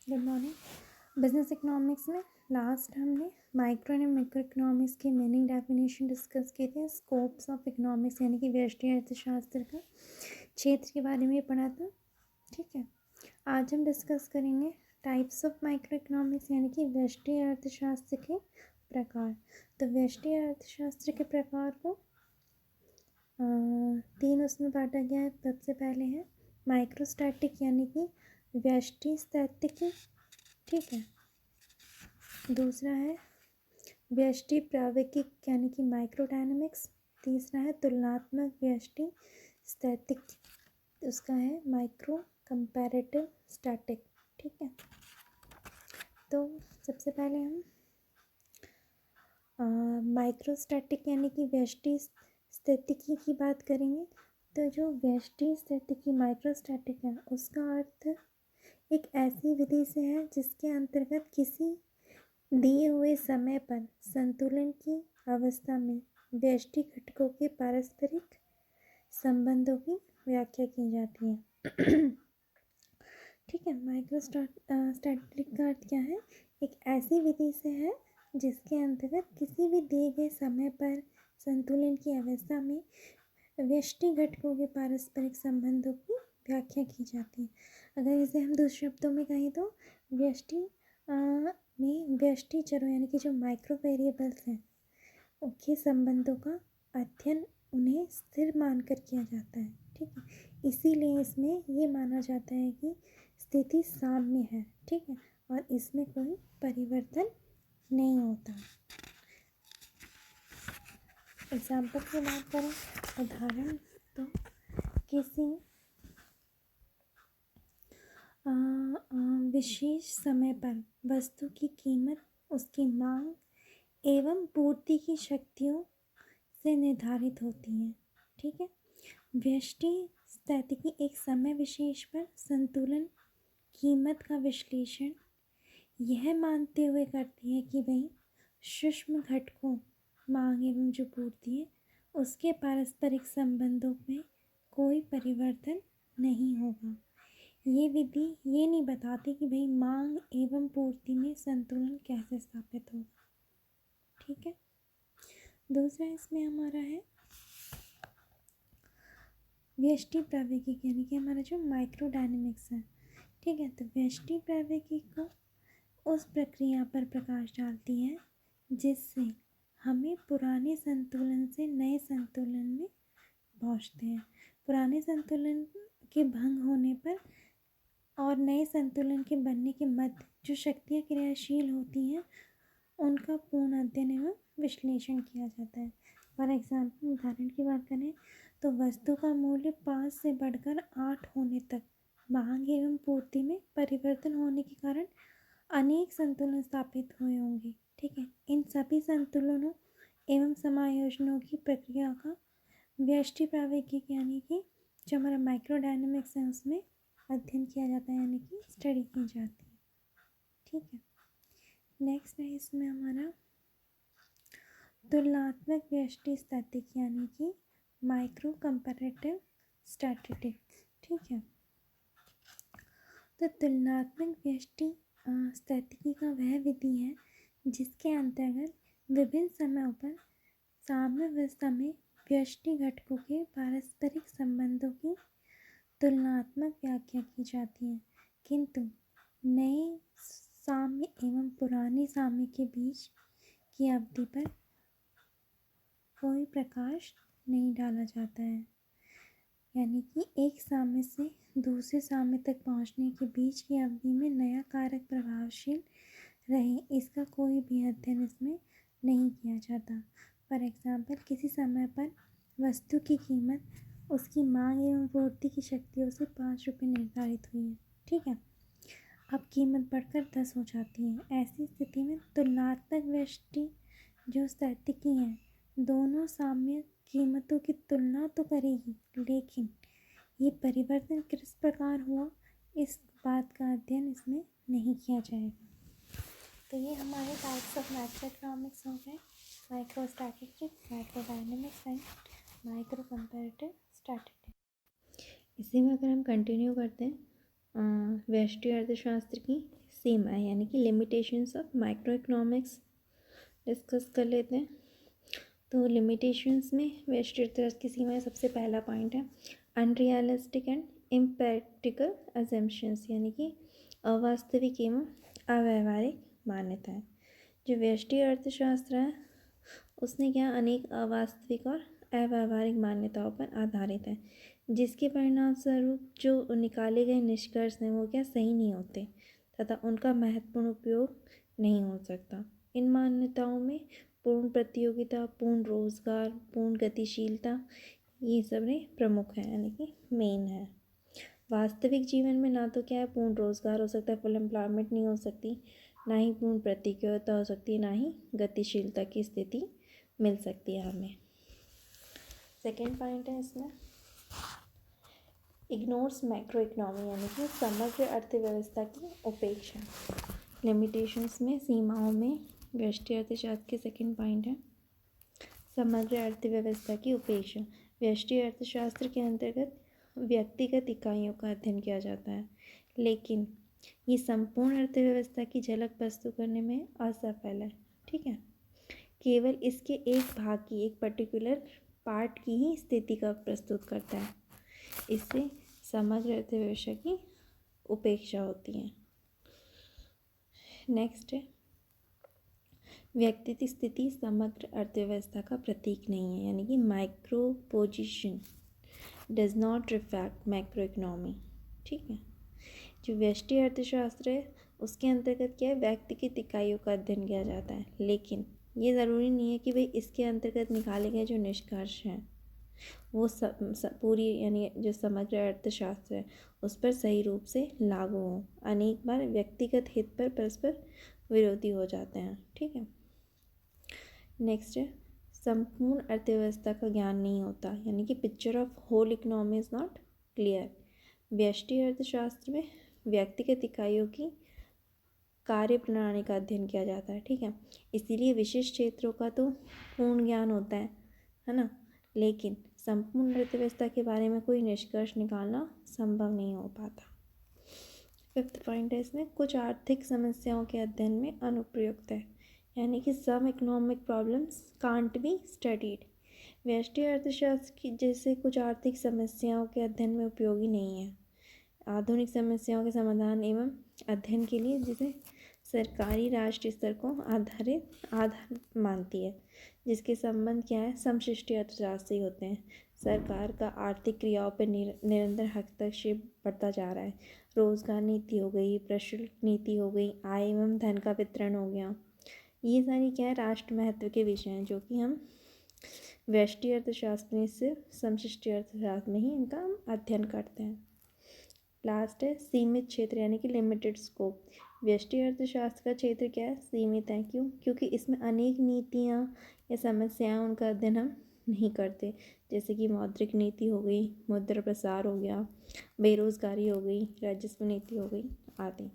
Good morning. Business economics में last हमने micro and macro economics की मीनिंग डेफिनेशन डिस्कस किए थे। स्कोप्स ऑफ इकोनॉमिक्स यानी कि व्यष्टि अर्थशास्त्र का क्षेत्र के बारे में पढ़ा था। ठीक है, आज हम डिस्कस करेंगे टाइप्स ऑफ माइक्रो इकोनॉमिक्स यानी कि व्यष्टि अर्थशास्त्र के प्रकार। तो व्यष्टि अर्थशास्त्र के प्रकार को तीन उसमें बांटा गया है। सबसे पहले है माइक्रोस्टैटिक यानी कि व्यष्टि स्थितिकी। ठीक है, दूसरा है व्यष्टि प्रावैगिक यानी कि माइक्रोडायनामिक्स। तीसरा है तुलनात्मक व्यष्टि स्थितिकी, उसका है माइक्रो कंपैरेटिव स्टैटिक। ठीक है, तो सबसे पहले हम माइक्रोस्टैटिक यानी कि व्यष्टि स्थितिकी की बात करेंगे। तो जो व्यष्टि स्थितिकी माइक्रोस्टैटिक है उसका अर्थ एक ऐसी विधि से है जिसके अंतर्गत किसी दिए हुए समय पर संतुलन की अवस्था में व्यष्टि घटकों के पारस्परिक संबंधों की व्याख्या की जाती है। ठीक है, माइक्रोस्टैटिक का अर्थ क्या है? एक ऐसी विधि से है जिसके अंतर्गत किसी भी दिए गए समय पर संतुलन की अवस्था में व्यष्टि घटकों के पारस्परिक संबंधों की व्याख्या की जाती है। अगर इसे हम दूसरे शब्दों में कहें तो व्यष्टि में व्यष्टि चरों यानी कि जो माइक्रो वेरिएबल्स हैं उनके संबंधों का अध्ययन उन्हें स्थिर मानकर किया जाता है। ठीक है, इसीलिए इसमें ये माना जाता है कि स्थिति साम्य है। ठीक है, और इसमें कोई परिवर्तन नहीं होता। एग्जाम्पल की बात करें, उदाहरण तो किसी विशेष समय पर वस्तु की कीमत उसकी मांग एवं पूर्ति की शक्तियों से निर्धारित होती है। ठीक है, व्यष्टि स्थितिकी एक समय विशेष पर संतुलन कीमत का विश्लेषण यह मानते हुए करती है कि भाई सूक्ष्म घटकों मांग एवं जो पूर्ति है उसके पारस्परिक संबंधों में कोई परिवर्तन नहीं होगा। ये विधि ये नहीं बताती कि भाई मांग एवं पूर्ति में संतुलन कैसे स्थापित होगा। ठीक है, दूसरा इसमें हमारा है व्यष्टि प्रावैगिक यानी कि हमारा जो माइक्रोडायनेमिक्स है। ठीक है, तो व्यष्टि प्रावैगिक को उस प्रक्रिया पर प्रकाश डालती है जिससे हमें पुराने संतुलन से नए संतुलन में पहुंचते हैं। पुराने संतुलन के भंग होने पर और नए संतुलन के बनने के मध्य जो शक्तियाँ क्रियाशील होती हैं उनका पूर्ण अध्ययन एवं विश्लेषण किया जाता है। फॉर एग्जाम्पल, उदाहरण की बात करें तो वस्तु का मूल्य 5 से बढ़कर 8 होने तक मांग एवं पूर्ति में परिवर्तन होने के कारण अनेक संतुलन स्थापित हुए होंगे। ठीक है, इन सभी संतुलनों एवं समायोजनों की प्रक्रिया का व्यष्टि प्रावैगिक यानी कि जो हमारा माइक्रोडायनामिक्स है उसमें अध्ययन किया जाता है यानी कि स्टडी की जाती है। ठीक है, नेक्स्ट है इसमें हमारा तुलनात्मक व्यष्टि स्थितिकी यानी कि माइक्रो कंपैरेटिव स्टैटिस्टिक। ठीक है, तो तुलनात्मक व्यष्टि स्थितिकी का वह विधि है जिसके अंतर्गत विभिन्न समयों पर साम्यावस्था में व्यष्टि घटकों के पारस्परिक संबंधों की तुलनात्मक व्याख्या की जाती है, किंतु नए साम्य एवं पुराने साम्य के बीच की अवधि पर कोई प्रकाश नहीं डाला जाता है। यानी कि एक साम्य से दूसरे साम्य तक पहुंचने के बीच की अवधि में नया कारक प्रभावशील रहे, इसका कोई भी अध्ययन इसमें नहीं किया जाता। फॉर एग्जाम्पल, किसी समय पर वस्तु की कीमत उसकी मांग एवं पूर्ति की शक्तियों से 5 रुपये निर्धारित हुई है। ठीक है, अब कीमत बढ़कर 10 हो जाती है। ऐसी स्थिति में तुलनात्मक व्यष्टि जो स्थितिकी है दोनों साम्य कीमतों की तुलना तो करेगी, लेकिन ये परिवर्तन किस प्रकार हुआ इस बात का अध्ययन इसमें नहीं किया जाएगा। तो ये हमारे टाइप्स ऑफ माइक्रो इकोनॉमिक्स हो गए, माइक्रोस्टैटिस्टिक, माइक्रोडायनेमिक्स एंड माइक्रो कंपैरेटिव स्टैटिस्टिक्स। इसी में अगर हम कंटिन्यू करते हैं व्यष्टि अर्थशास्त्र की सीमाएं यानी कि limitations of micro economics discuss कर लेते हैं। तो लिमिटेशंस में व्यष्टि अर्थशास्त्र की सीमाएं, सबसे पहला पॉइंट है अनरियलिस्टिक एंड इम्प्रैक्टिकल अजम्पशंस यानी कि अवास्तविक एवं अव्यवहारिक मान्यताएं। जो व्यष्टि अर्थशास्त्र है उसने क्या अनेक अवास्तविक और अव्यवहारिक मान्यताओं पर आधारित है, जिसके परिणाम स्वरूप जो निकाले गए निष्कर्ष हैं वो क्या सही नहीं होते तथा उनका महत्वपूर्ण उपयोग नहीं हो सकता। इन मान्यताओं में पूर्ण प्रतियोगिता, पूर्ण रोजगार, पूर्ण गतिशीलता, ये सब प्रमुख हैं यानी कि मेन है। वास्तविक जीवन में ना तो क्या है पूर्ण रोजगार हो सकता है, फुल एम्प्लॉयमेंट नहीं हो सकती, ना ही पूर्ण प्रतियोगिता हो सकती है, ना ही गतिशीलता की स्थिति मिल सकती है हमें। सेकेंड पॉइंट है इसमें इग्नोर्स मैक्रो इकोनॉमी यानी कि समग्र अर्थव्यवस्था की उपेक्षा। लिमिटेशंस में, सीमाओं में व्यष्टि अर्थशास्त्र के सेकेंड पॉइंट है समग्र अर्थव्यवस्था की उपेक्षा। व्यष्टि अर्थशास्त्र के अंतर्गत व्यक्तिगत इकाइयों का अध्ययन किया जाता है, लेकिन ये संपूर्ण अर्थव्यवस्था की झलक प्रस्तुत करने में असफल है। ठीक है, केवल इसके एक भाग की, एक पर्टिकुलर पार्ट की ही स्थिति का प्रस्तुत करता है। इससे समग्र अर्थव्यवस्था की उपेक्षा होती है। नेक्स्ट है व्यक्तिगत स्थिति समग्र अर्थव्यवस्था का प्रतीक नहीं है यानी कि micro position does not reflect macro economy. ठीक है, जो व्यष्टि अर्थशास्त्र है उसके अंतर्गत क्या है व्यक्तिगत इकाइयों का अध्ययन किया जाता है, लेकिन ये ज़रूरी नहीं है कि भाई इसके अंतर्गत निकाले गए जो निष्कर्ष हैं वो पूरी यानी जो समग्र अर्थशास्त्र है उस पर सही रूप से लागू हों। अनेक बार व्यक्तिगत हित पर परस्पर विरोधी हो जाते हैं। ठीक है, नेक्स्ट है संपूर्ण अर्थव्यवस्था का ज्ञान नहीं होता यानी कि picture of whole economy is not clear. व्यष्टि अर्थशास्त्र में व्यक्तिगत इकाइयों की कार्य प्रणाली का अध्ययन किया जाता है। ठीक है, इसीलिए विशिष्ट क्षेत्रों का तो पूर्ण ज्ञान होता है ना, लेकिन संपूर्ण अर्थव्यवस्था के बारे में कोई निष्कर्ष निकालना संभव नहीं हो पाता। फिफ्थ पॉइंट है इसमें कुछ आर्थिक समस्याओं के अध्ययन में अनुप्रयुक्त है यानी कि some economic problems can't be studied. व्यष्टि अर्थशास्त्र की जैसे कुछ आर्थिक समस्याओं के अध्ययन में उपयोगी नहीं है। आधुनिक समस्याओं के समाधान एवं अध्ययन के लिए जिसे सरकारी राष्ट्रीय स्तर को आधार मानती है, जिसके संबंध क्या है समष्टि अर्थशास्त्र से होते हैं। सरकार का आर्थिक क्रियाओं पर निरंतर हस्तक्षेप बढ़ता जा रहा है। रोजगार नीति हो गई, प्रशुल्क नीति हो गई, आय एवं धन का वितरण हो गया, ये सारी क्या है राष्ट्र महत्व के विषय हैं जो कि हम व्यष्टि अर्थशास्त्र में से समष्टि अर्थशास्त्र में ही इनका हम अध्ययन करते हैं। लास्ट है सीमित क्षेत्र यानी कि लिमिटेड स्कोप। व्यष्टि अर्थशास्त्र का क्षेत्र क्या है सीमित है, क्योंकि इसमें अनेक नीतियाँ या समस्याएं उनका अध्ययन हम नहीं करते, जैसे कि मौद्रिक नीति हो गई, मुद्रा प्रसार हो गया, बेरोजगारी हो गई, राजस्व नीति हो गई आदि।